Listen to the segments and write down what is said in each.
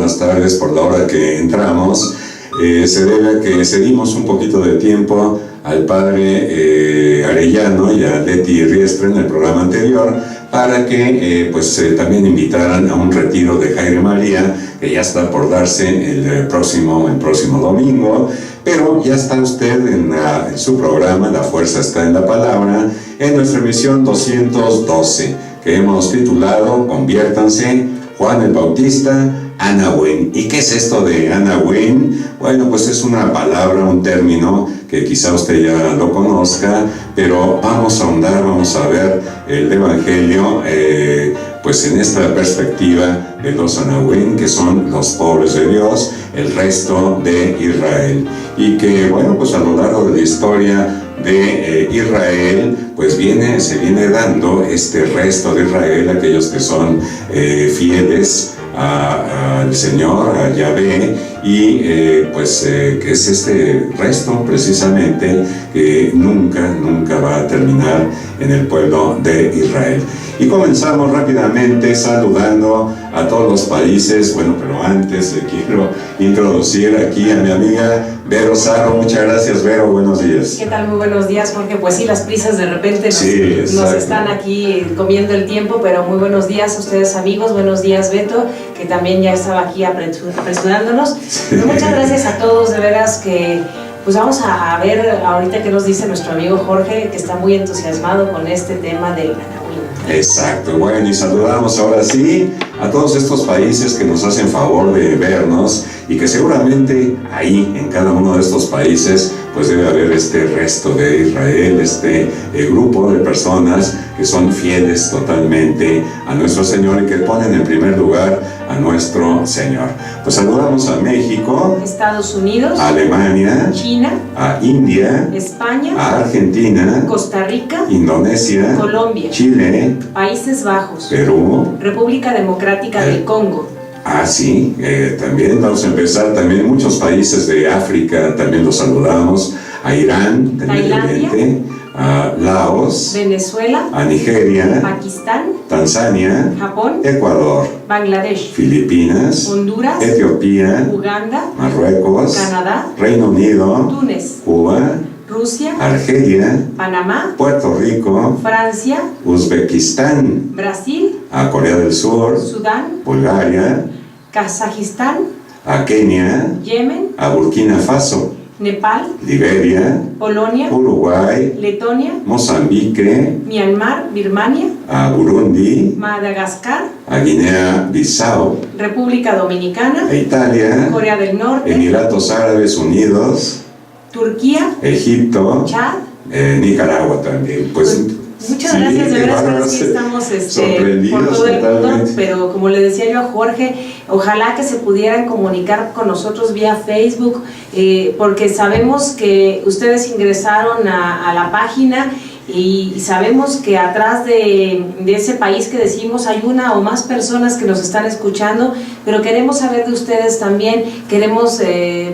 buenas tardes por la hora que entramos. Se debe a que cedimos un poquito de tiempo al padre Arellano y a Leti Riestre en el programa anterior para que también invitaran a un retiro de Jaime María que ya está por darse el próximo domingo. Pero ya está usted en su programa La Fuerza está en la Palabra, en nuestra emisión 212, que hemos titulado Conviértanse, Juan el Bautista, Anahuén. ¿Y qué es esto de Anahuén? Bueno, pues es una palabra, un término que quizá usted ya lo conozca, pero vamos a ahondar, vamos a ver el Evangelio pues en esta perspectiva de los Anahuén, que son los pobres de Dios, el resto de Israel. Y que, bueno, pues a lo largo de la historia de Israel, pues se viene dando este resto de Israel, aquellos que son fieles al Señor, a Yahvé, y que es este resto precisamente que nunca va a terminar en el pueblo de Israel. Y comenzamos rápidamente saludando a todos los países. Bueno, pero antes quiero introducir aquí a mi amiga Vero Sarro. Muchas gracias, Vero, buenos días. ¿Qué tal? Muy buenos días, Jorge. Pues sí, las prisas de repente nos están aquí comiendo el tiempo, pero muy buenos días a ustedes, amigos. Buenos días, Beto, que también ya estaba aquí apresurándonos. Sí. Pero muchas gracias a todos, de veras que pues vamos a ver ahorita qué nos dice nuestro amigo Jorge, que está muy entusiasmado con este tema del Anahuén. Exacto, bueno, y saludamos ahora sí a todos estos países que nos hacen favor de vernos y que seguramente ahí, en cada uno de estos países, pues debe haber este resto de Israel, este grupo de personas que son fieles totalmente a nuestro Señor y que ponen en primer lugar a nuestro Señor. Pues saludamos a México, Estados Unidos, a Alemania, China, a India, España, a Argentina, Costa Rica, Indonesia, Colombia, Chile, Países Bajos, Perú, República Democrática del Congo. Sí, también vamos a empezar, también muchos países de África también los saludamos, a Irán, Tailandia, a Laos, Venezuela, a Nigeria, Pakistán, Tanzania, Japón, Ecuador, Bangladesh, Filipinas, Honduras, Etiopía, Uganda, Marruecos, Canadá, Reino Unido, Túnez, Cuba, Rusia, Argelia, Panamá, Puerto Rico, Francia, Uzbekistán, Brasil, a Corea del Sur, Sudán, Bulgaria, Kazajistán, a Kenia, Yemen, a Burkina Faso, Nepal, Liberia, Polonia, Uruguay, Letonia, Mozambique, Myanmar, Birmania, a Burundi, Madagascar, a Guinea-Bissau, República Dominicana, a Italia, Corea del Norte, Emiratos Árabes Unidos, Turquía, Egipto, Chad, Nicaragua también. Pues muchas sí, gracias, de veras que sí estamos por todo el mundo, pero como le decía yo a Jorge, ojalá que se pudieran comunicar con nosotros vía Facebook, porque sabemos que ustedes ingresaron a la página y sabemos que atrás de ese país que decimos hay una o más personas que nos están escuchando, pero queremos saber de ustedes también, queremos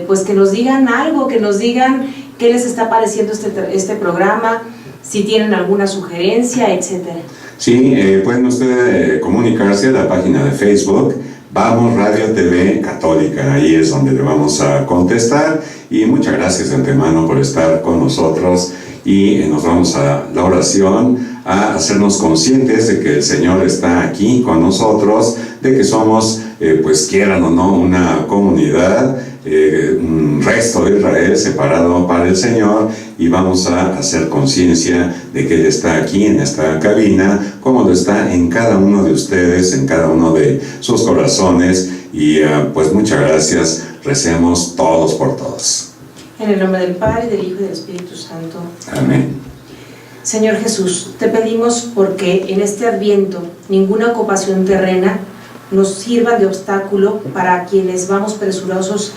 pues que nos digan algo, que nos digan qué les está pareciendo este programa, si tienen alguna sugerencia, etcétera. Sí, pueden ustedes comunicarse a la página de Facebook Vamos Radio TV Católica, ahí es donde le vamos a contestar, y muchas gracias de antemano por estar con nosotros, y nos vamos a la oración, a hacernos conscientes de que el Señor está aquí con nosotros, de que somos, pues quieran o no, una comunidad, un resto de Israel separado para el Señor, y vamos a hacer conciencia de que Él está aquí en esta cabina, como lo está en cada uno de ustedes, en cada uno de sus corazones, y pues muchas gracias, recemos todos por todos. En el nombre del Padre, del Hijo y del Espíritu Santo. Amén. Señor Jesús, te pedimos porque en este Adviento ninguna ocupación terrena nos sirva de obstáculo para quienes vamos presurosos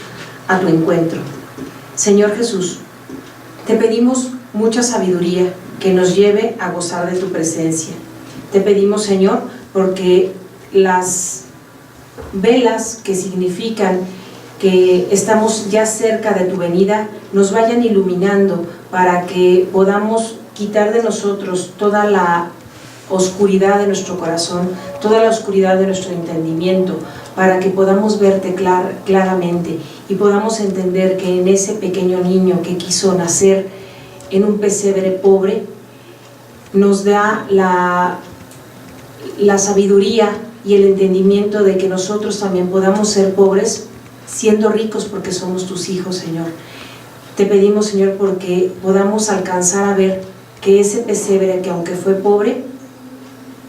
a tu encuentro. Señor Jesús, te pedimos mucha sabiduría que nos lleve a gozar de tu presencia. Te pedimos, Señor, porque las velas que significan que estamos ya cerca de tu venida nos vayan iluminando para que podamos quitar de nosotros toda la oscuridad de nuestro corazón, toda la oscuridad de nuestro entendimiento, para que podamos verte claramente y podamos entender que en ese pequeño niño que quiso nacer en un pesebre pobre, nos da la sabiduría y el entendimiento de que nosotros también podamos ser pobres siendo ricos porque somos tus hijos, Señor. Te pedimos, Señor, porque podamos alcanzar a ver que ese pesebre, que aunque fue pobre,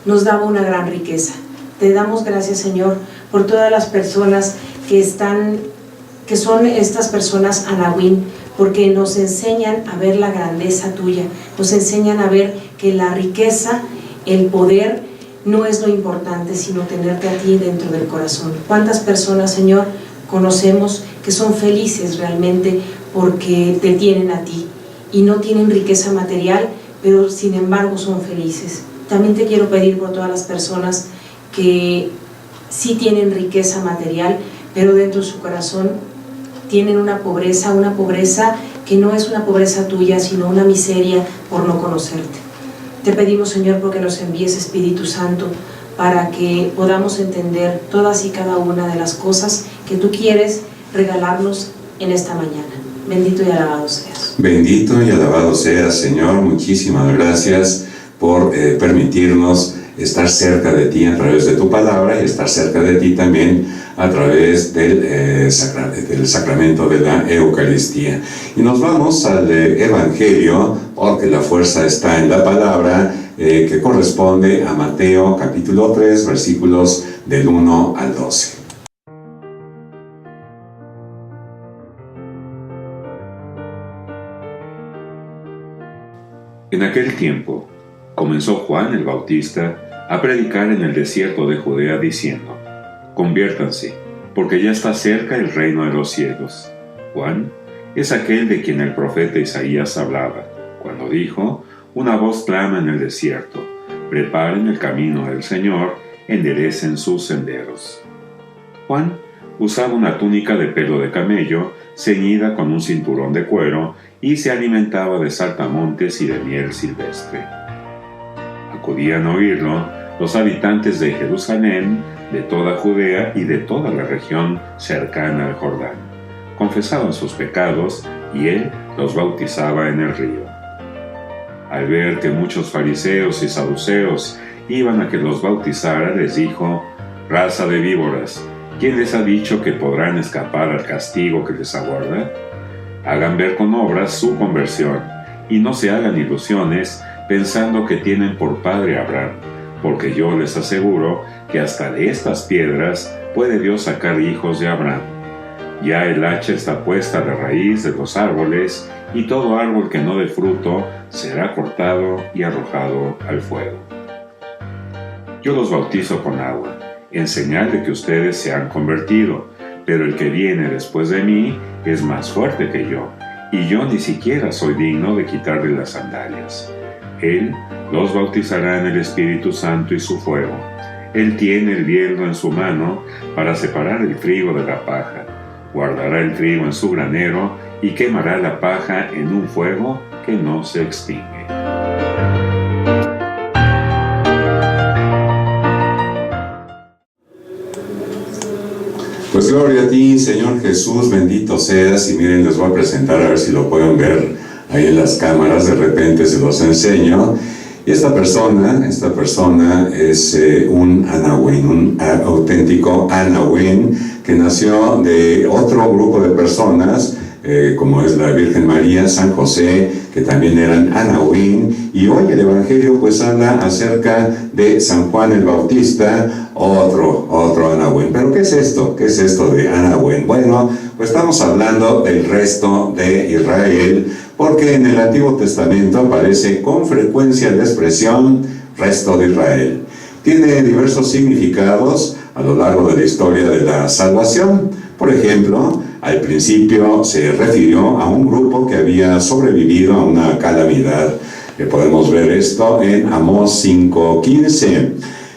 nos daba una gran riqueza. Te damos gracias, Señor, por todas las personas que son estas personas Anahuín, porque nos enseñan a ver la grandeza tuya, nos enseñan a ver que la riqueza, el poder, no es lo importante, sino tenerte a ti dentro del corazón. ¿Cuántas personas, Señor, conocemos que son felices realmente porque te tienen a ti y no tienen riqueza material, pero sin embargo son felices? También te quiero pedir por todas las personas que sí tienen riqueza material, pero dentro de su corazón tienen una pobreza que no es una pobreza tuya, sino una miseria por no conocerte. Te pedimos, Señor, porque nos envíes Espíritu Santo para que podamos entender todas y cada una de las cosas que tú quieres regalarnos en esta mañana. Bendito y alabado seas. Bendito y alabado seas, Señor. Muchísimas gracias por permitirnos estar cerca de ti a través de tu palabra y estar cerca de ti también a través del sacramento de la Eucaristía. Y nos vamos al Evangelio, porque la fuerza está en la palabra, que corresponde a Mateo capítulo 3, versículos del 1 al 12. En aquel tiempo comenzó Juan el Bautista a predicar en el desierto de Judea diciendo: Conviértanse, porque ya está cerca el reino de los cielos. Juan es aquel de quien el profeta Isaías hablaba, cuando dijo: Una voz clama en el desierto, preparen el camino del Señor, enderecen sus senderos. Juan usaba una túnica de pelo de camello, ceñida con un cinturón de cuero, y se alimentaba de saltamontes y de miel silvestre. Acudían a oírlo los habitantes de Jerusalén, de toda Judea y de toda la región cercana al Jordán. Confesaban sus pecados y él los bautizaba en el río. Al ver que muchos fariseos y saduceos iban a que los bautizara, les dijo: Raza de víboras, ¿quién les ha dicho que podrán escapar al castigo que les aguarda? Hagan ver con obras su conversión, y no se hagan ilusiones pensando que tienen por padre a Abraham, porque yo les aseguro que hasta de estas piedras puede Dios sacar hijos de Abraham. Ya el hacha está puesta a la raíz de los árboles, y todo árbol que no dé fruto será cortado y arrojado al fuego. Yo los bautizo con agua, en señal de que ustedes se han convertido, pero el que viene después de mí es más fuerte que yo, y yo ni siquiera soy digno de quitarle las sandalias. Él los bautizará en el Espíritu Santo y su fuego. Él tiene el hierro en su mano para separar el trigo de la paja. Guardará el trigo en su granero y quemará la paja en un fuego que no se extingue. Pues gloria a ti, Señor Jesús, bendito seas. Y miren, les voy a presentar, a ver si lo pueden ver ahí en las cámaras, de repente se los enseño. Y esta persona es un Anahuín, un auténtico Anahuín, que nació de otro grupo de personas, como es la Virgen María, San José, que también eran Anahuín. Y hoy el Evangelio pues habla acerca de San Juan el Bautista, otro Anahuín. Pero ¿qué es esto? ¿Qué es esto de Anahuín? Bueno, pues estamos hablando del resto de Israel, porque en el Antiguo Testamento aparece con frecuencia la expresión resto de Israel. Tiene diversos significados a lo largo de la historia de la salvación. Por ejemplo, al principio se refirió a un grupo que había sobrevivido a una calamidad. Podemos ver esto en Amós 5:15.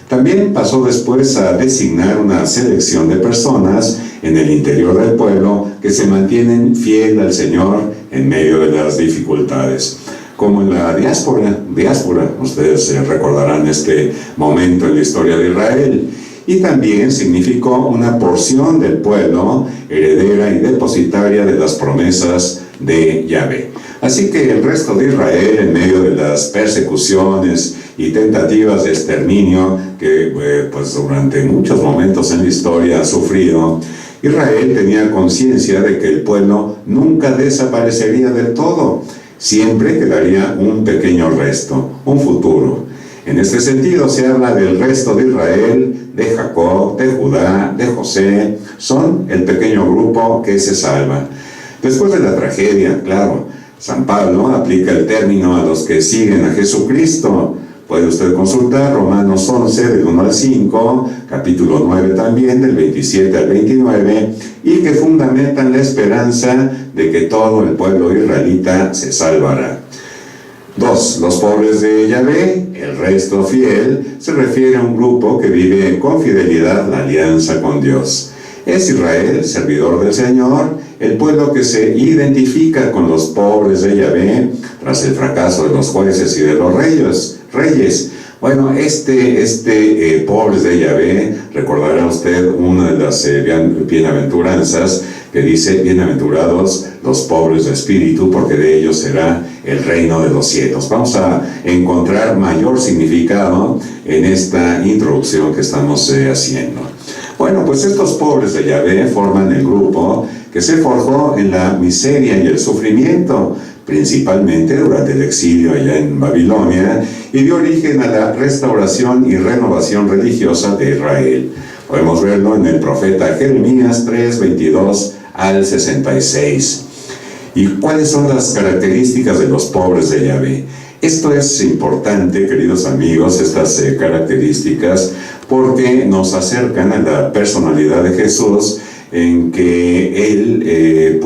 También pasó después a designar una selección de personas en el interior del pueblo que se mantienen fiel al Señor en medio de las dificultades. Como en la diáspora, ustedes recordarán este momento en la historia de Israel. y también significó una porción del pueblo heredera y depositaria de las promesas de Yahvé. Así que el resto de Israel, en medio de las persecuciones y tentativas de exterminio que pues durante muchos momentos en la historia ha sufrido, Israel tenía conciencia de que el pueblo nunca desaparecería del todo, siempre quedaría un pequeño resto, un futuro. En este sentido se habla del resto de Israel, de Jacob, de Judá, de José, son el pequeño grupo que se salva. Después de la tragedia, claro, San Pablo aplica el término a los que siguen a Jesucristo. Puede usted consultar Romanos 11, del 1 al 5, capítulo 9 también, del 27 al 29, y que fundamentan la esperanza de que todo el pueblo israelita se salvará. 2. Los pobres de Yahvé, el resto fiel, se refiere a un grupo que vive con fidelidad la alianza con Dios. Es Israel, servidor del Señor, el pueblo que se identifica con los pobres de Yahvé tras el fracaso de los jueces y de los reyes. Bueno, pobres de Yahvé, recordará usted una de las bienaventuranzas que dice: bienaventurados los pobres de espíritu, porque de ellos será el reino de los cielos. Vamos a encontrar mayor significado en esta introducción que estamos haciendo. Bueno, pues estos pobres de Yahvé forman el grupo que se forjó en la miseria y el sufrimiento, principalmente durante el exilio allá en Babilonia, y dio origen a la restauración y renovación religiosa de Israel. Podemos verlo en el profeta Jeremías 3, 22 al 66. ¿Y cuáles son las características de los pobres de Yahvé? Esto es importante, queridos amigos, estas características, porque nos acercan a la personalidad de Jesús, en que Él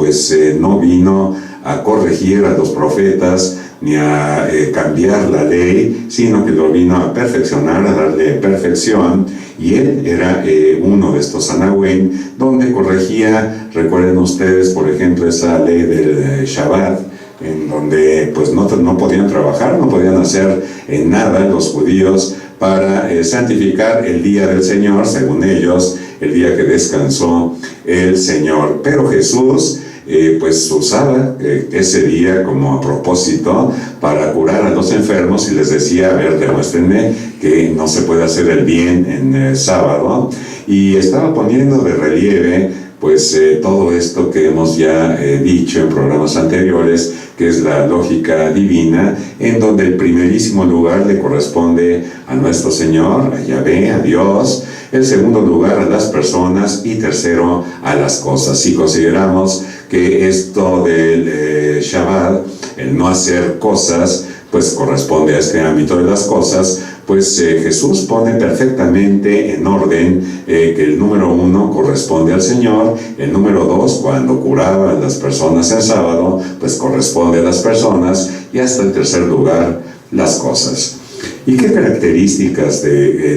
no vino a corregir a los profetas ni a cambiar la ley, sino que lo vino a perfeccionar, a darle perfección, y Él era uno de estos Anahuim, donde corregía, recuerden ustedes, por ejemplo, esa ley del Shabbat, en donde pues no podían trabajar, no podían hacer nada los judíos para santificar el día del Señor, según ellos, el día que descansó el Señor. Pero Jesús usaba ese día como a propósito para curar a los enfermos y les decía: a ver, demuéstrenme que no se puede hacer el bien en sábado. Y estaba poniendo de relieve todo esto que hemos ya dicho en programas anteriores, que es la lógica divina, en donde el primerísimo lugar le corresponde a nuestro Señor, a Yahvé, a Dios; el segundo lugar a las personas, y tercero a las cosas. Si consideramos que esto del Shabbat, el no hacer cosas, pues corresponde a este ámbito de las cosas, Jesús pone perfectamente en orden que el número 1 corresponde al Señor, el número 2, cuando curaba a las personas el sábado, corresponde a las personas, y hasta el tercer lugar, las cosas. ¿Y qué características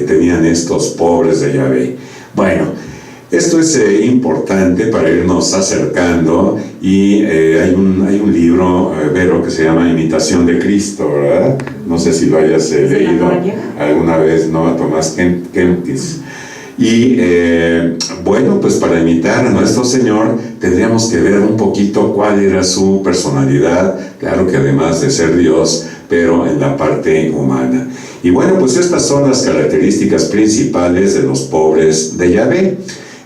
tenían estos pobres de Yahvé? Bueno, esto es importante para irnos acercando, y hay un libro, Vero, que se llama Imitación de Cristo, ¿verdad? No sé si lo hayas leído alguna vez, ¿no? A Tomás Kempis. Y para imitar a nuestro Señor tendríamos que ver un poquito cuál era su personalidad, claro que además de ser Dios, pero en la parte humana. Y estas son las características principales de los pobres de Yahvé.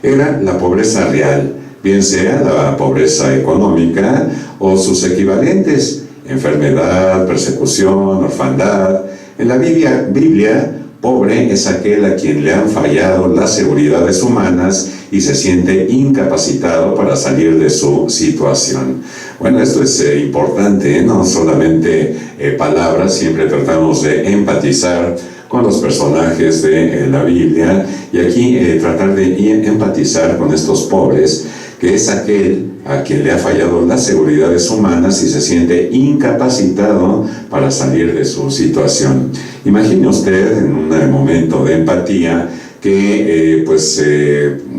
Era la pobreza real, bien sea la pobreza económica o sus equivalentes: enfermedad, persecución, orfandad. En la Biblia, pobre es aquel a quien le han fallado las seguridades humanas y se siente incapacitado para salir de su situación. Bueno, esto es importante, no solamente palabras, siempre tratamos de empatizar con los personajes de la Biblia, y aquí tratar de empatizar con estos pobres, que es aquel a quien le ha fallado las seguridades humanas y se siente incapacitado para salir de su situación. Imagine usted, en un momento de empatía, que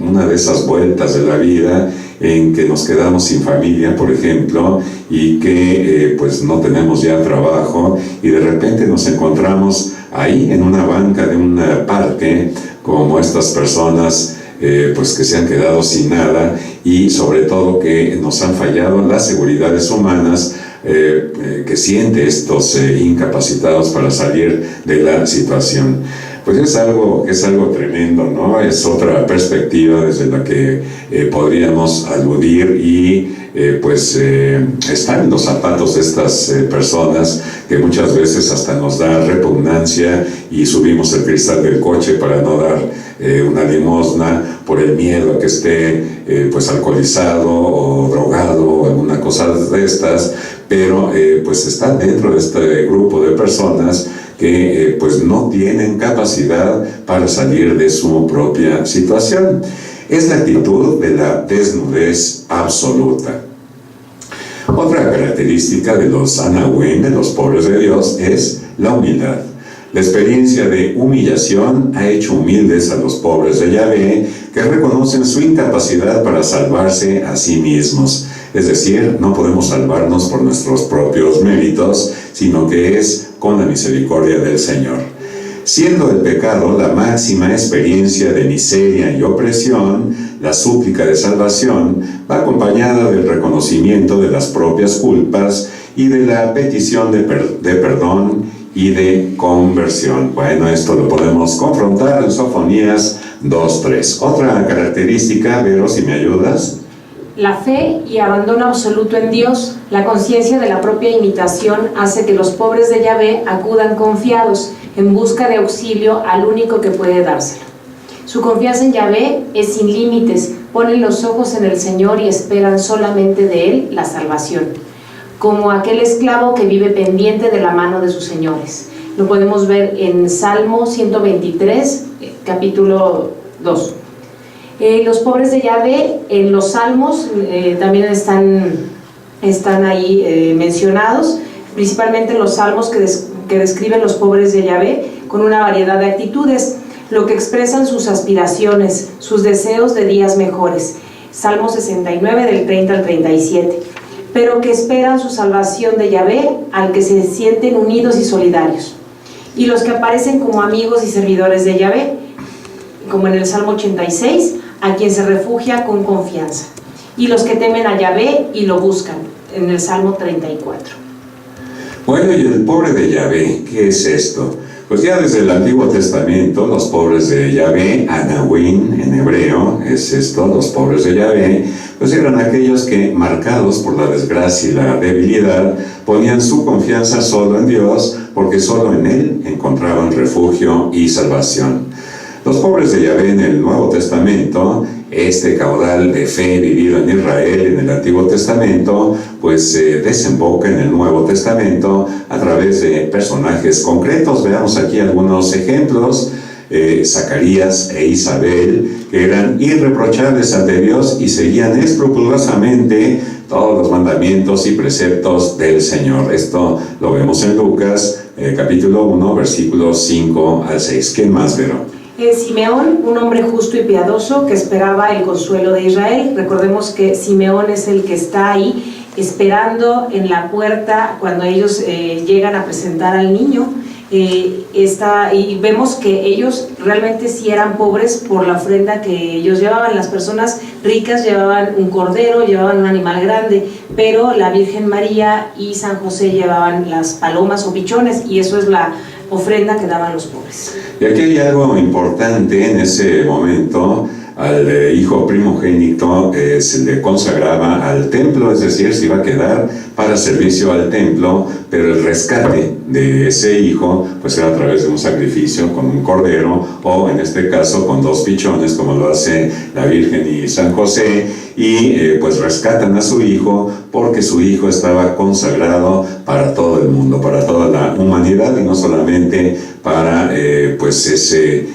una de esas vueltas de la vida en que nos quedamos sin familia, por ejemplo, y que no tenemos ya trabajo, y de repente nos encontramos ahí en una banca de un parque como estas personas pues que se han quedado sin nada y sobre todo que nos han fallado las seguridades humanas que siente estos incapacitados para salir de la situación. Pues es algo tremendo, ¿no? Es otra perspectiva desde la que podríamos aludir y estar en los zapatos de estas personas que muchas veces hasta nos da repugnancia y subimos el cristal del coche para no dar una limosna por el miedo a que esté alcoholizado o drogado o alguna cosa de estas, pero están dentro de este grupo de personas que no tienen capacidad para salir de su propia situación. Es la actitud de la desnudez absoluta. Otra característica de los Anahuén, de los pobres de Dios, es la humildad. La experiencia de humillación ha hecho humildes a los pobres de Yahvé, que reconocen su incapacidad para salvarse a sí mismos. Es decir, no podemos salvarnos por nuestros propios méritos, sino que es con la misericordia del Señor. Siendo el pecado la máxima experiencia de miseria y opresión, la súplica de salvación va acompañada del reconocimiento de las propias culpas y de la petición de perdón y de conversión. Bueno, esto lo podemos confrontar en Sofonías 2:3. Otra característica, Vero, si me ayudas. La fe y abandono absoluto en Dios, la conciencia de la propia imitación hace que los pobres de Yahvé acudan confiados en busca de auxilio al único que puede dárselo. Su confianza en Yahvé es sin límites, ponen los ojos en el Señor y esperan solamente de Él la salvación, como aquel esclavo que vive pendiente de la mano de sus señores. Lo podemos ver en Salmo 123, capítulo 2. Los pobres de Yahvé en los salmos también están ahí mencionados, principalmente los salmos que describen los pobres de Yahvé con una variedad de actitudes, lo que expresan sus aspiraciones, sus deseos de días mejores. Salmo 69 del 30 al 37. Pero que esperan su salvación de Yahvé, al que se sienten unidos y solidarios. Y los que aparecen como amigos y servidores de Yahvé, como en el Salmo 86, a quien se refugia con confianza. Y los que temen a Yahvé y lo buscan, en el Salmo 34. Bueno, y el pobre de Yahvé, ¿qué es esto? Pues ya desde el Antiguo Testamento, los pobres de Yahvé, Anahuín en hebreo, es esto, los pobres de Yahvé, pues eran aquellos que, marcados por la desgracia y la debilidad, ponían su confianza solo en Dios, porque solo en Él encontraban refugio y salvación. Los pobres de Yahvé en el Nuevo Testamento, este caudal de fe vivido en Israel en el Antiguo Testamento, pues desemboca en el Nuevo Testamento a través de personajes concretos. Veamos aquí algunos ejemplos. Zacarías e Isabel, que eran irreprochables ante Dios y seguían escrupulosamente todos los mandamientos y preceptos del Señor. Esto lo vemos en Lucas, capítulo 1, versículos 5 al 6. ¿Quién más, Vero? Simeón, un hombre justo y piadoso que esperaba el consuelo de Israel. Recordemos que Simeón es el que está ahí esperando en la puerta cuando ellos llegan a presentar al niño. Y vemos que ellos realmente sí eran pobres por la ofrenda que ellos llevaban. Las personas ricas llevaban un cordero, llevaban un animal grande, pero la Virgen María y San José llevaban las palomas o pichones, y eso es la ofrenda que daban los pobres. Y aquí hay algo importante. En ese momento al hijo primogénito se le consagraba al templo, es decir, se iba a quedar para servicio al templo, pero el rescate de ese hijo pues era a través de un sacrificio con un cordero, o en este caso con 2 pichones, como lo hace la Virgen y San José, y pues rescatan a su hijo porque su hijo estaba consagrado para todo el mundo, para toda la humanidad, y no solamente para ese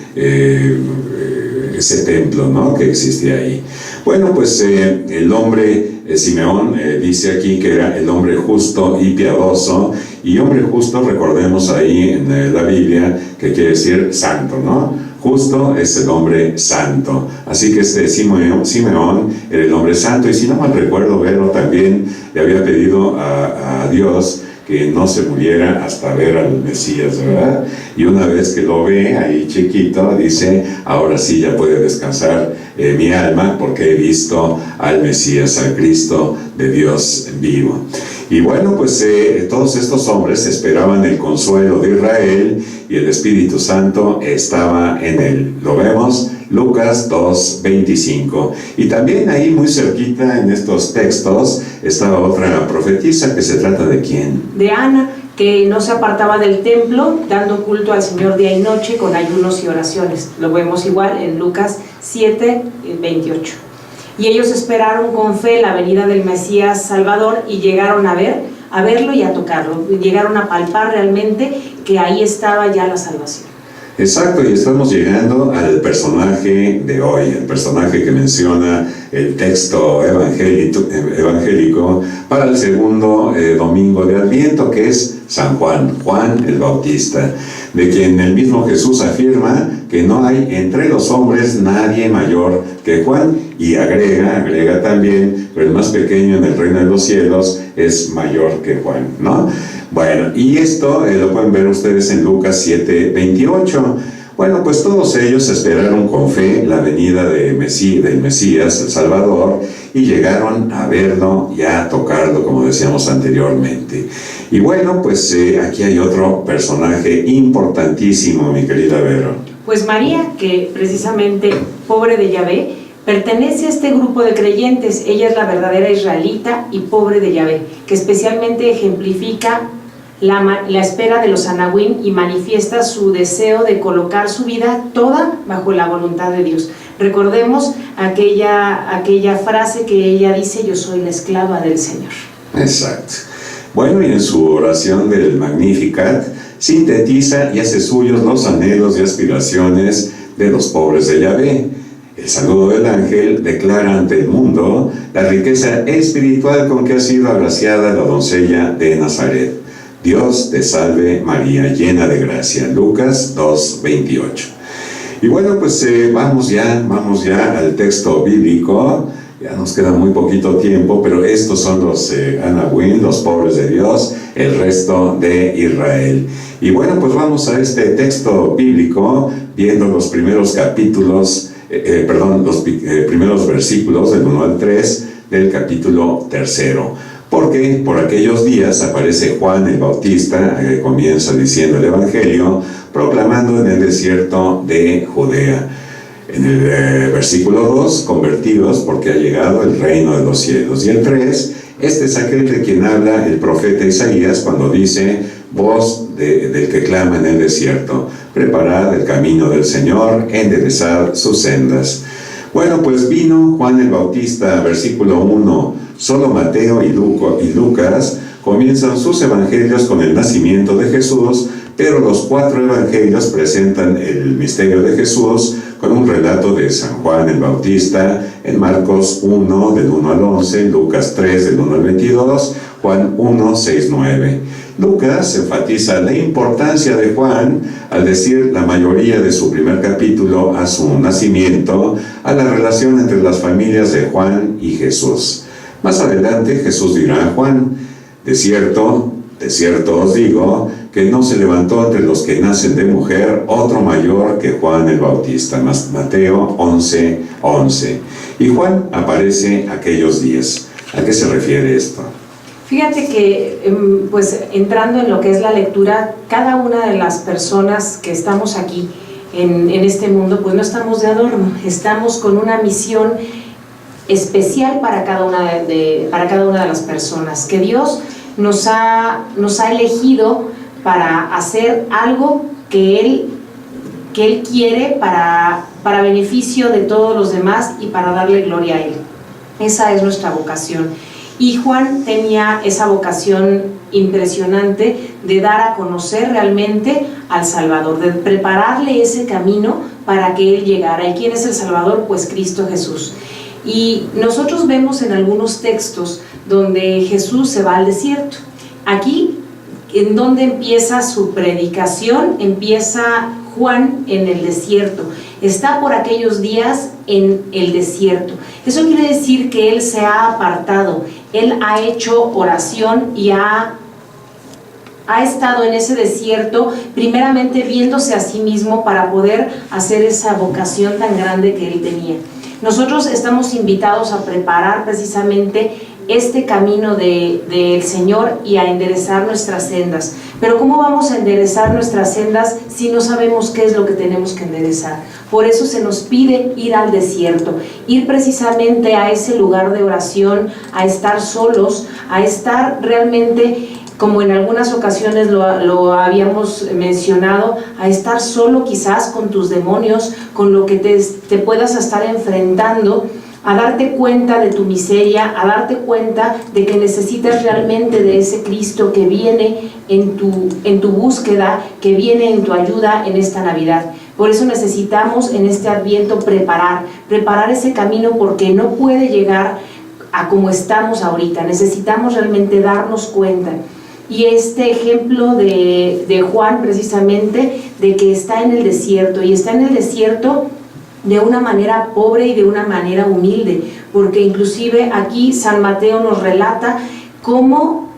templo, ¿no?, que existía ahí. Bueno, pues el hombre Simeón dice aquí que era el hombre justo y piadoso, y hombre justo, recordemos ahí en la Biblia, que quiere decir santo, ¿no? Justo es el hombre santo. Así que Simeón era el hombre santo, y si no mal recuerdo, Vero también le había pedido a Dios que no se muriera hasta ver al Mesías, ¿verdad? Y una vez que lo ve ahí chiquito, dice, ahora sí ya puede descansar mi alma, porque he visto al Mesías, al Cristo de Dios vivo. Y bueno, pues todos estos hombres esperaban el consuelo de Israel, y el Espíritu Santo estaba en él. Lo vemos, Lucas 2:25. Y también ahí muy cerquita en estos textos estaba otra profetisa, que se trata de ¿quién? De Ana, que no se apartaba del templo, dando culto al Señor día y noche con ayunos y oraciones. Lo vemos igual en Lucas 7:28. Y ellos esperaron con fe la venida del Mesías Salvador y llegaron a verlo y a tocarlo. Llegaron a palpar realmente que ahí estaba ya la salvación. Exacto, y estamos llegando al personaje de hoy, el personaje que menciona el texto evangélico para el segundo domingo de Adviento, que es San Juan, Juan el Bautista, de quien el mismo Jesús afirma que no hay entre los hombres nadie mayor que Juan, y agrega también, pero el más pequeño en el reino de los cielos es mayor que Juan, ¿no? Bueno, y esto lo pueden ver ustedes en Lucas 7:28. Bueno, pues todos ellos esperaron con fe la venida del Mesías, el Salvador, y llegaron a verlo y a tocarlo, como decíamos anteriormente. Y bueno, pues aquí hay otro personaje importantísimo, mi querida Vero. Pues María, que precisamente, pobre de Yahvé, pertenece a este grupo de creyentes. Ella es la verdadera israelita y pobre de Yahvé, que especialmente ejemplifica la espera de los anahuim y manifiesta su deseo de colocar su vida toda bajo la voluntad de Dios. Recordemos aquella frase que ella dice: yo soy la esclava del Señor. Exacto. Bueno, y en su oración del Magnificat sintetiza y hace suyos los anhelos y aspiraciones de los pobres de Yahvé. El saludo del ángel declara ante el mundo la riqueza espiritual con que ha sido agraciada la doncella de Nazaret. Dios te salve María, llena de gracia. Lucas 2:28. Y bueno, pues vamos ya al texto bíblico. Ya nos queda muy poquito tiempo, pero estos son los anahuim, los pobres de Dios, el resto de Israel. Y bueno, pues vamos a este texto bíblico, viendo los primeros capítulos, los primeros versículos del 1 al 3 del capítulo 3. Porque por aquellos días aparece Juan el Bautista, comienza diciendo el Evangelio, proclamando en el desierto de Judea. En el versículo 2, convertidos porque ha llegado el reino de los cielos. Y el 3, este es aquel de quien habla el profeta Isaías cuando dice: voz del que clama en el desierto, preparad el camino del Señor, enderezad sus sendas. Bueno, pues vino Juan el Bautista, versículo 1. Solo Mateo y Lucas comienzan sus evangelios con el nacimiento de Jesús, pero los 4 evangelios presentan el misterio de Jesús con un relato de San Juan el Bautista en Marcos 1, del 1 al 11, Lucas 3, del 1 al 22, Juan 1, 6, 9. Lucas enfatiza la importancia de Juan al decir la mayoría de su primer capítulo a su nacimiento, a la relación entre las familias de Juan y Jesús. Más adelante Jesús dirá a Juan: de cierto os digo, que no se levantó entre los que nacen de mujer otro mayor que Juan el Bautista. Mateo 11:11. Y Juan aparece aquellos días. ¿A qué se refiere esto? Fíjate que, pues entrando en lo que es la lectura, cada una de las personas que estamos aquí en este mundo, pues no estamos de adorno, estamos con una misión especial para cada una de las personas, que Dios nos ha elegido para hacer algo que Él quiere para beneficio de todos los demás y para darle gloria a Él. Esa es nuestra vocación. Y Juan tenía esa vocación impresionante de dar a conocer realmente al Salvador, de prepararle ese camino para que Él llegara. ¿Y quién es el Salvador? Pues Cristo Jesús. Y nosotros vemos en algunos textos donde Jesús se va al desierto. Aquí, en donde empieza su predicación, empieza Juan en el desierto. Está por aquellos días en el desierto. Eso quiere decir que Él se ha apartado. Él ha hecho oración y ha ha estado en ese desierto, primeramente viéndose a sí mismo para poder hacer esa vocación tan grande que él tenía. Nosotros estamos invitados a preparar precisamente este camino del Señor y a enderezar nuestras sendas. Pero ¿cómo vamos a enderezar nuestras sendas si no sabemos qué es lo que tenemos que enderezar? Por eso se nos pide ir al desierto, ir precisamente a ese lugar de oración, a estar solos, a estar realmente, como en algunas ocasiones lo habíamos mencionado, a estar solo quizás con tus demonios, con lo que te puedas estar enfrentando, a darte cuenta de tu miseria, a darte cuenta de que necesitas realmente de ese Cristo que viene en tu búsqueda, que viene en tu ayuda en esta Navidad. Por eso necesitamos en este Adviento preparar ese camino, porque no puede llegar a como estamos ahorita. Necesitamos realmente darnos cuenta. Y este ejemplo de Juan, precisamente, de que está en el desierto, y está en el desierto de una manera pobre y de una manera humilde, porque inclusive aquí San Mateo nos relata cómo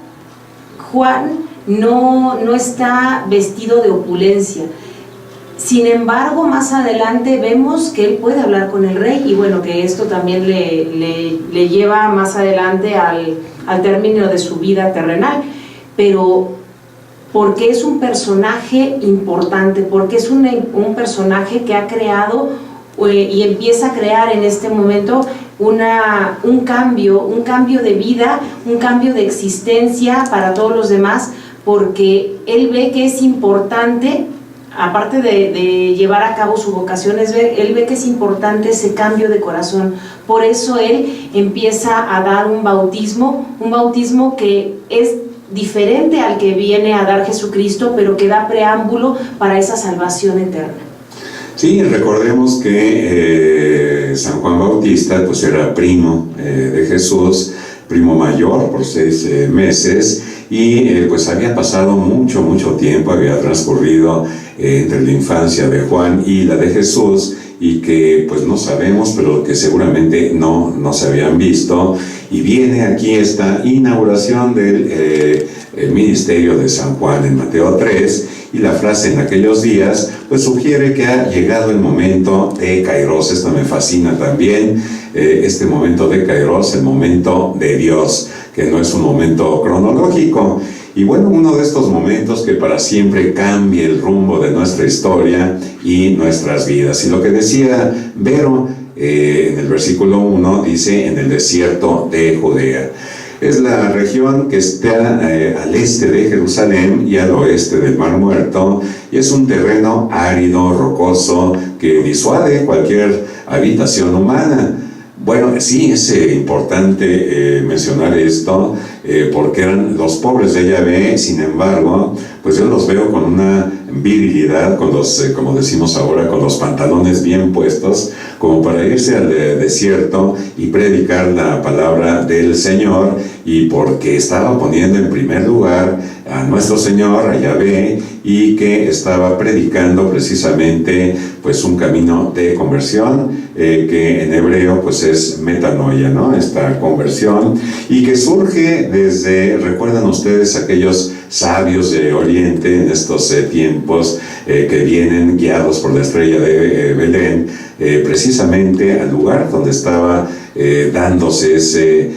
Juan no está vestido de opulencia. Sin embargo, más adelante vemos que él puede hablar con el rey, y bueno, que esto también le lleva más adelante al término de su vida terrenal. Pero porque es un personaje importante, porque es un personaje que ha creado y empieza a crear en este momento un cambio de vida, un cambio de existencia para todos los demás, porque él ve que es importante, aparte de llevar a cabo su vocación, él ve que es importante ese cambio de corazón. Por eso él empieza a dar un bautismo que es diferente al que viene a dar Jesucristo, pero que da preámbulo para esa salvación eterna. Sí, recordemos que San Juan Bautista pues era primo de Jesús, primo mayor por 6 meses, y pues había pasado mucho tiempo, había transcurrido entre la infancia de Juan y la de Jesús, y que pues no sabemos, pero que seguramente no se habían visto. Y viene aquí esta inauguración del el ministerio de San Juan en Mateo 3, y la frase en aquellos días pues sugiere que ha llegado el momento de Kairos. Esto me fascina también, este momento de Kairos, el momento de Dios, que no es un momento cronológico. Y bueno, uno de estos momentos que para siempre cambia el rumbo de nuestra historia y nuestras vidas. Y lo que decía Vero en el versículo 1, dice: en el desierto de Judea. Es la región que está al este de Jerusalén y al oeste del Mar Muerto, y es un terreno árido, rocoso, que disuade cualquier habitación humana. Bueno, sí es importante mencionar esto, porque eran los pobres de Yahvé. Sin embargo, pues yo los veo con una virilidad, con los, como decimos ahora, con los pantalones bien puestos, como para irse al desierto y predicar la palabra del Señor, y porque estaba poniendo en primer lugar a nuestro Señor, a Yahvé, y que estaba predicando precisamente pues un camino de conversión, que en hebreo pues es metanoia, ¿no? Esta conversión, y que surge desde, recuerdan ustedes aquellos sabios de Oriente en estos tiempos que vienen guiados por la estrella de Belén, precisamente al lugar donde estaba dándose ese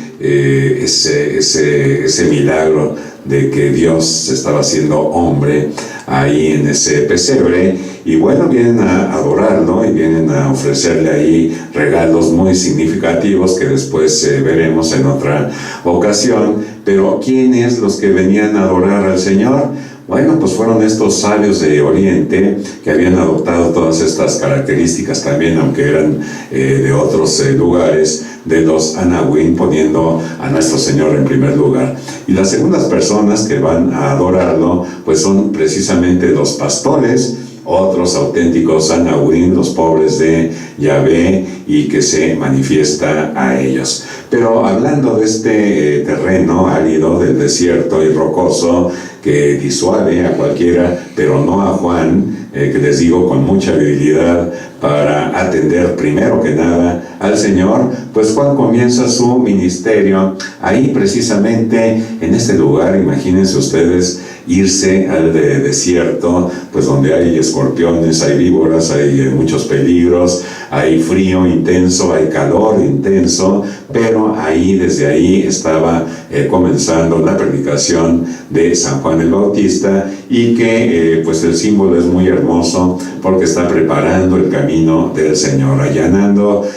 milagro de que Dios se estaba haciendo hombre ahí en ese pesebre. Y bueno, vienen a adorarlo y vienen a ofrecerle ahí regalos muy significativos que después veremos en otra ocasión. Pero ¿quiénes los que venían a adorar al Señor? Bueno, pues fueron estos sabios de Oriente que habían adoptado todas estas características también, aunque eran de otros lugares, de los Anahuín, poniendo a nuestro Señor en primer lugar. Y las segundas personas que van a adorarlo pues son precisamente los pastores, otros auténticos Anahuín, los pobres de Yahvé, y que se manifiesta a ellos. Pero hablando de este terreno árido del desierto y rocoso, que disuade a cualquiera, pero no a Juan, que les digo con mucha habilidad para atender primero que nada al Señor, pues Juan comienza su ministerio ahí precisamente en este lugar. Imagínense ustedes irse al desierto, pues donde hay escorpiones, hay víboras, hay muchos peligros, hay frío intenso, hay calor intenso, pero ahí, desde ahí estaba comenzando la predicación de San Juan el Bautista, y que pues el símbolo es muy hermoso porque está preparando el camino del Señor, allanando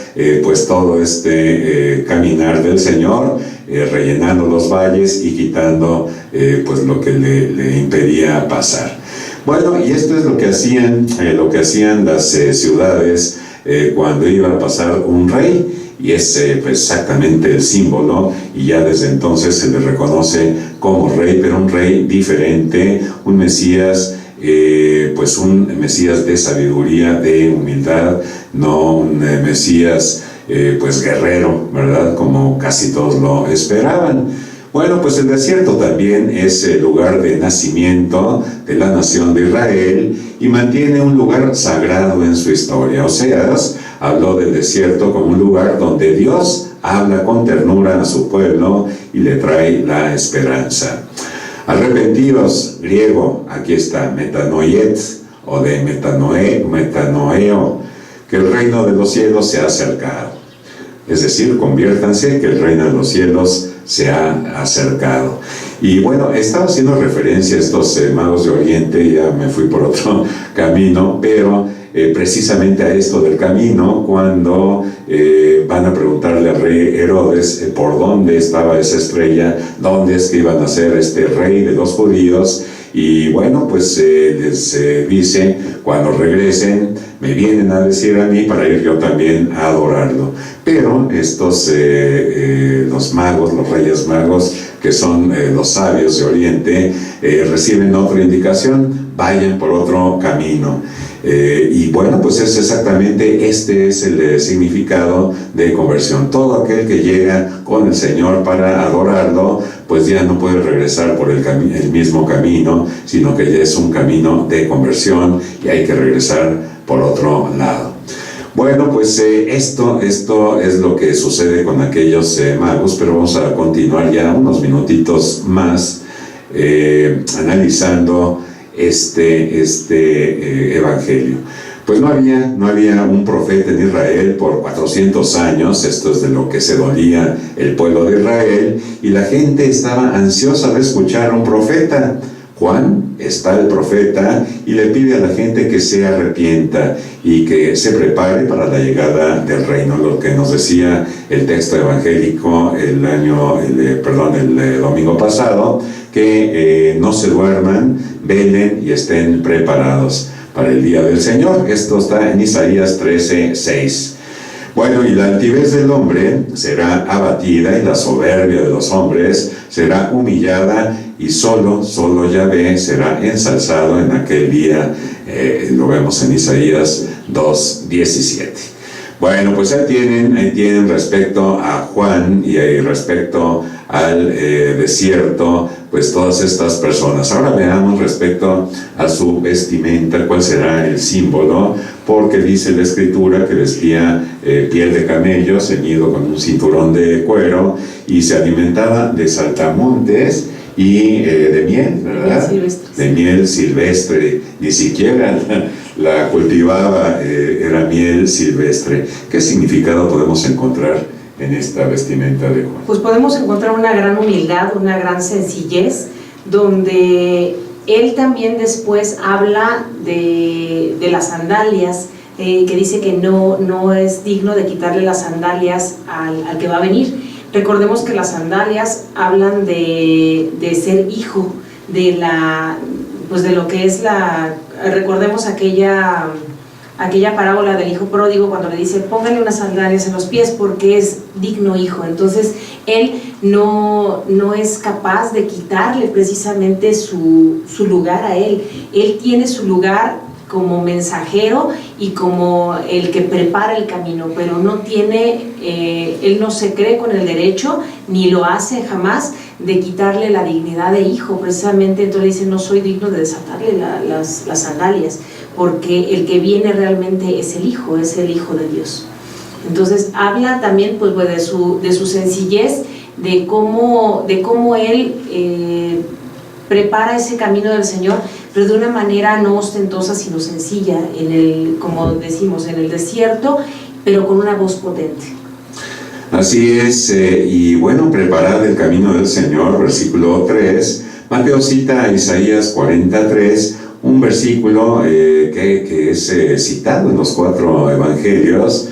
pues todo este caminar del Señor, rellenando los valles y quitando pues lo que le impedía pasar. Bueno, y esto es lo que hacían las ciudades cuando iba a pasar un rey, y es pues exactamente el símbolo, y ya desde entonces se le reconoce como rey, pero un rey diferente, un Mesías, pues un Mesías de sabiduría, de humildad, no un Mesías pues guerrero, ¿verdad?, como casi todos lo esperaban. Bueno, pues el desierto también es el lugar de nacimiento de la nación de Israel y mantiene un lugar sagrado en su historia. Oseas habló del desierto como un lugar donde Dios habla con ternura a su pueblo y le trae la esperanza. Arrepentidos, griego, aquí está, metanoiet, o de metanoeo, que el reino de los cielos se ha acercado. Es decir, conviértanse, que el reino de los cielos se ha acercado. Y bueno, estaba haciendo referencia a estos magos de Oriente, ya me fui por otro camino, pero precisamente a esto del camino, cuando van a preguntarle al rey Herodes por dónde estaba esa estrella, dónde es que iba a nacer este rey de los judíos. Y bueno, pues les dice, cuando regresen, me vienen a decir a mí para ir yo también a adorarlo. Pero estos, los magos, los reyes magos, que son los sabios de Oriente, reciben otra indicación: vayan por otro camino. Y bueno, pues es exactamente este es el significado de conversión. Todo aquel que llega con el Señor para adorarlo, pues ya no puede regresar por el mismo camino, sino que ya es un camino de conversión y hay que regresar por otro lado. Bueno, pues esto es lo que sucede con aquellos magos, pero vamos a continuar ya unos minutitos más analizando este evangelio. Pues no había un profeta en Israel por 400 años, esto es de lo que se dolía el pueblo de Israel, y la gente estaba ansiosa de escuchar a un profeta. Juan está el profeta y le pide a la gente que se arrepienta y que se prepare para la llegada del reino, lo que nos decía el texto evangélico el domingo pasado, que no se duerman, velen y estén preparados para el día del Señor. Esto está en Isaías 13:6. Bueno, y la altivez del hombre será abatida y la soberbia de los hombres será humillada, y solo Yahvé será ensalzado en aquel día. Lo vemos en Isaías 2:17. Bueno, pues ahí tienen respecto a Juan y respecto al desierto, pues todas estas personas. Ahora veamos respecto a su vestimenta, cuál será el símbolo, porque dice la Escritura que vestía piel de camello, ceñido con un cinturón de cuero, y se alimentaba de saltamontes y de miel, ¿verdad? De miel silvestre, ni siquiera la cultivaba, era miel silvestre. ¿Qué significado podemos encontrar en esta vestimenta de Juan? Pues podemos encontrar una gran humildad, una gran sencillez, donde él también después habla de las sandalias, que dice que no es digno de quitarle las sandalias al que va a venir. Recordemos que las sandalias hablan de ser hijo, de lo que es recordemos aquella parábola del hijo pródigo, cuando le dice, póngale unas sandalias en los pies porque es digno hijo. Entonces él no es capaz de quitarle precisamente su lugar a él. Él tiene su lugar como mensajero y como el que prepara el camino, pero él no se cree con el derecho, ni lo hace jamás, de quitarle la dignidad de hijo, precisamente. Entonces dice, no soy digno de desatarle las sandalias. porque el que viene realmente es el Hijo de Dios. Entonces habla también pues de su sencillez, de cómo Él prepara ese camino del Señor, pero de una manera no ostentosa sino sencilla, como decimos, en el desierto, pero con una voz potente. Así es, y bueno, preparad el camino del Señor, versículo 3. Mateo cita a Isaías 43, un versículo que es citado en los 4 evangelios,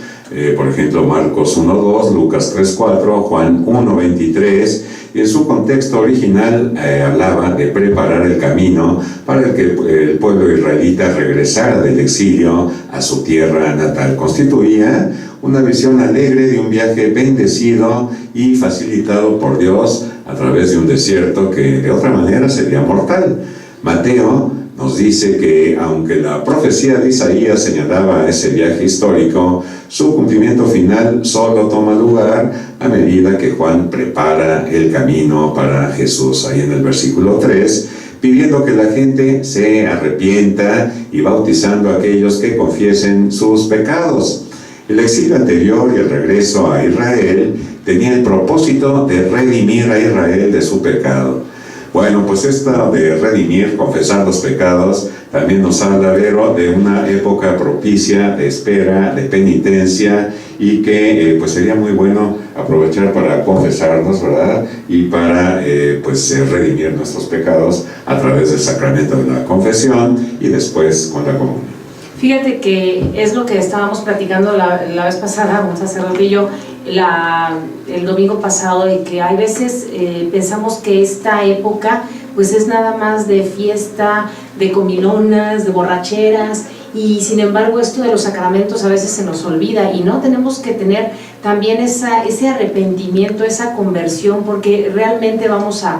por ejemplo Marcos 1:2, Lucas 3:4, Juan 1:23, y en su contexto original hablaba de preparar el camino para que el pueblo israelita regresara del exilio a su tierra natal. Constituía una visión alegre de un viaje bendecido y facilitado por Dios a través de un desierto que de otra manera sería mortal. Mateo nos dice que aunque la profecía de Isaías señalaba ese viaje histórico, su cumplimiento final solo toma lugar a medida que Juan prepara el camino para Jesús. Ahí en el versículo 3, pidiendo que la gente se arrepienta y bautizando a aquellos que confiesen sus pecados. El exilio anterior y el regreso a Israel tenía el propósito de redimir a Israel de su pecado. Bueno, pues esto de redimir, confesar los pecados, también nos habla, Vero, de una época propicia de espera, de penitencia, y que pues sería muy bueno aprovechar para confesarnos, ¿verdad? Y para redimir nuestros pecados a través del sacramento de la confesión y después con la comunión. Fíjate que es lo que estábamos platicando la vez pasada, un sacerdote y yo, el domingo pasado, de que hay veces pensamos que esta época pues es nada más de fiesta, de comilonas, de borracheras, y sin embargo esto de los sacramentos a veces se nos olvida, y no tenemos que tener también ese arrepentimiento, esa conversión, porque realmente vamos a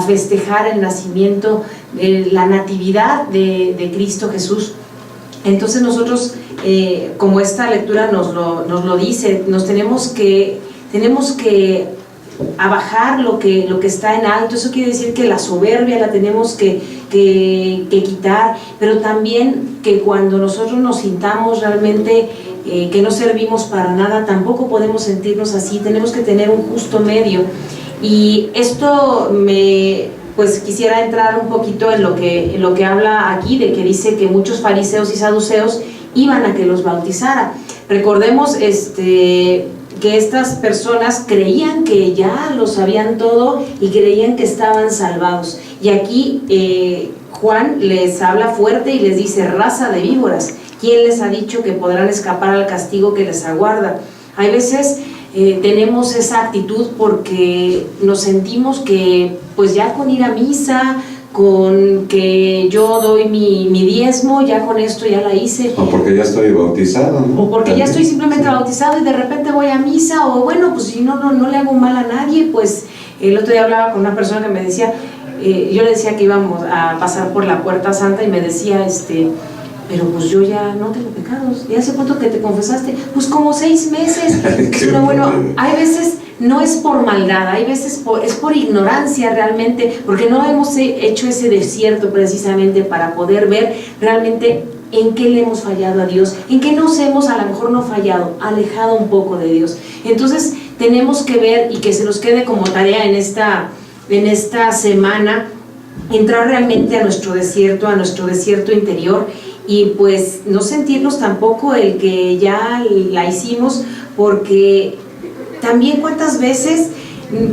festejar el nacimiento, la natividad de Cristo Jesús. Entonces nosotros, como esta lectura nos lo dice, nos tenemos que abajar lo que está en alto. Eso quiere decir que la soberbia la tenemos que quitar, pero también que cuando nosotros nos sintamos realmente que no servimos para nada, tampoco podemos sentirnos así. Tenemos que tener un justo medio, y esto pues quisiera entrar un poquito en lo que habla aquí, de que dice que muchos fariseos y saduceos iban a que los bautizara. Recordemos que estas personas creían que ya lo sabían todo y creían que estaban salvados. Y aquí Juan les habla fuerte y les dice: raza de víboras, ¿quién les ha dicho que podrán escapar al castigo que les aguarda? Hay veces tenemos esa actitud porque nos sentimos que pues ya con ir a misa, con que yo doy mi diezmo, ya con esto ya la hice. O porque ya estoy bautizado, ¿no? O porque ya estoy simplemente bautizado y de repente voy a misa, o bueno, pues si no le hago mal a nadie. Pues el otro día hablaba con una persona que me decía, yo le decía que íbamos a pasar por la Puerta Santa, y me decía, pero pues yo ya no tengo pecados. ¿Y hace cuánto que te confesaste? Pues como 6 meses. Pero bueno, hay veces no es por maldad, hay veces es por ignorancia realmente, porque no hemos hecho ese desierto precisamente para poder ver realmente en qué le hemos fallado a Dios, en qué nos hemos, a lo mejor no fallado, alejado un poco de Dios. Entonces tenemos que ver, y que se nos quede como tarea en esta semana, entrar realmente a nuestro desierto interior, y pues no sentirnos tampoco el que ya la hicimos, porque también cuántas veces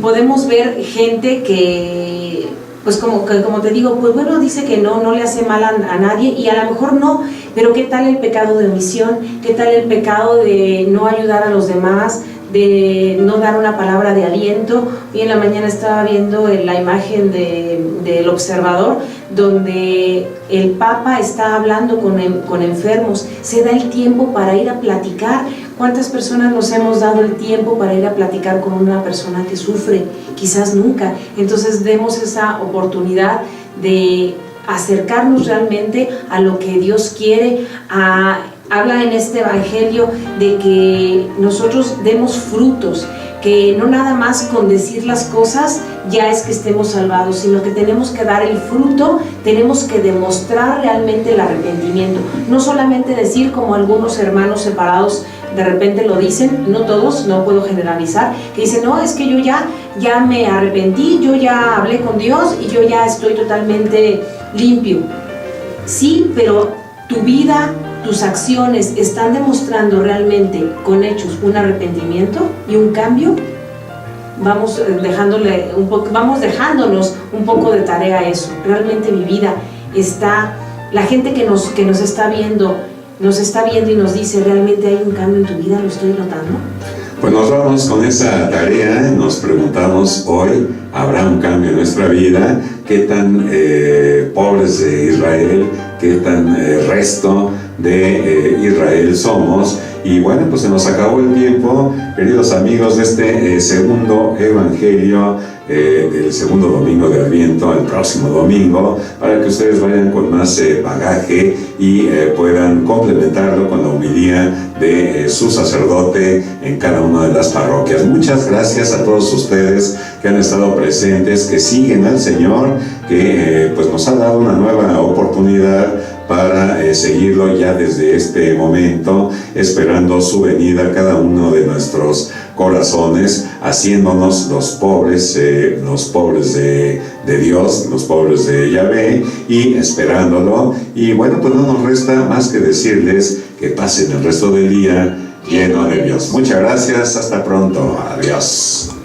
podemos ver gente que pues como te digo, pues bueno, dice que no le hace mal a nadie, y a lo mejor no, pero ¿qué tal el pecado de omisión? ¿Qué tal el pecado de no ayudar a los demás, de no dar una palabra de aliento? Hoy en la mañana estaba viendo la imagen del Observador, donde el Papa está hablando con enfermos. Se da el tiempo para ir a platicar. ¿Cuántas personas nos hemos dado el tiempo para ir a platicar con una persona que sufre? Quizás nunca. Entonces demos esa oportunidad de acercarnos realmente a lo que Dios quiere. Habla en este evangelio de que nosotros demos frutos, que no nada más con decir las cosas ya es que estemos salvados, sino que tenemos que dar el fruto, tenemos que demostrar realmente el arrepentimiento. No solamente decir, como algunos hermanos separados de repente lo dicen, no todos, no puedo generalizar, que dicen, no, es que yo ya me arrepentí, yo ya hablé con Dios y yo ya estoy totalmente limpio. Sí, pero tu vida, tus acciones están demostrando realmente con hechos un arrepentimiento y un cambio. Vamos dejándonos un poco de tarea a eso. Realmente mi vida está, la gente que nos está viendo y nos dice, ¿realmente hay un cambio en tu vida? ¿Lo estoy notando? Pues nos vamos con esa tarea, nos preguntamos hoy, ¿habrá un cambio en nuestra vida? ¿Qué tan pobres de Israel, qué tan resto de Israel somos? Y bueno, pues se nos acabó el tiempo, queridos amigos, de este segundo evangelio del segundo domingo de Adviento, el próximo domingo, para que ustedes vayan con más bagaje y puedan complementarlo con la homilía de su sacerdote en cada una de las parroquias. Muchas gracias a todos ustedes que han estado presentes, que siguen al Señor, que pues nos ha dado una nueva oportunidad para seguirlo ya desde este momento, esperando su venida a cada uno de nuestros corazones, haciéndonos los pobres de Dios, los pobres de Yahvé, y esperándolo. Y bueno, pues no nos resta más que decirles que pasen el resto del día lleno de Dios. Muchas gracias, hasta pronto, adiós.